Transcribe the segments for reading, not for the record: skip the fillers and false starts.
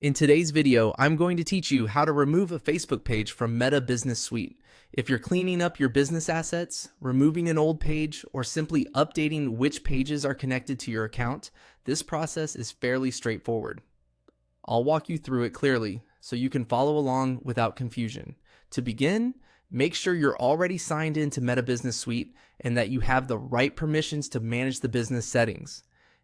In today's video, I'm going to teach you how to remove a Facebook page from Meta Business Suite. If you're cleaning up your business assets, removing an old page, or simply updating which pages are connected to your account, this process is fairly straightforward. I'll walk you through it clearly so you can follow along without confusion. To begin, make sure you're already signed into Meta Business Suite and that you have the right permissions to manage the business settings.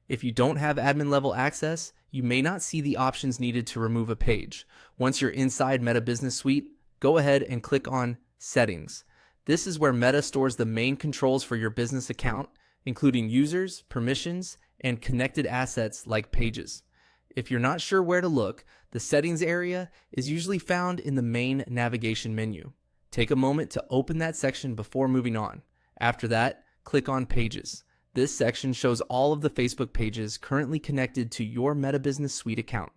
If you don't have admin level access, you may not see the options needed to remove a page. Once you're inside Meta Business Suite, go ahead and click on Settings. This is where Meta stores the main controls for your business account, including users, permissions, and connected assets like pages. If you're not sure where to look, the settings area is usually found in the main navigation menu. Take a moment to open that section before moving on. After that, click on Pages. This section shows all of the Facebook pages currently connected to your Meta Business Suite account.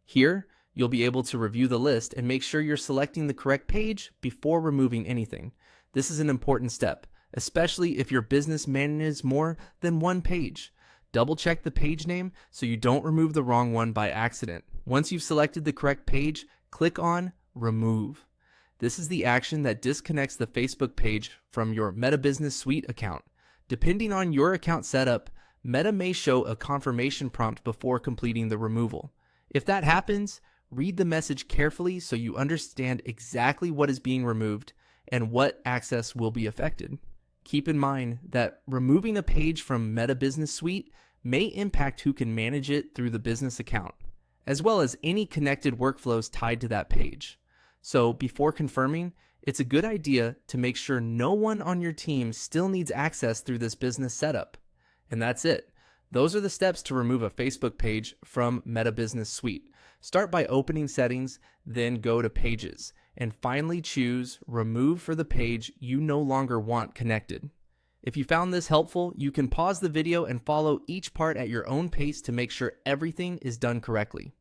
Here, you'll be able to review the list and make sure you're selecting the correct page before removing anything. This is an important step, especially if your business manages more than one page. Double check the page name so you don't remove the wrong one by accident. Once you've selected the correct page, click on Remove. This is the action that disconnects the Facebook page from your Meta Business Suite account. Depending on your account setup, Meta may show a confirmation prompt before completing the removal. If that happens, read the message carefully so you understand exactly what is being removed and what access will be affected. Keep in mind that removing a page from Meta Business Suite may impact who can manage it through the business account, as well as any connected workflows tied to that page. So before confirming, it's a good idea to make sure no one on your team still needs access through this business setup. And that's it. Those are the steps to remove a Facebook page from Meta Business Suite. Start by opening Settings, then go to Pages, and finally choose Remove for the page you no longer want connected. If you found this helpful, you can pause the video and follow each part at your own pace to make sure everything is done correctly.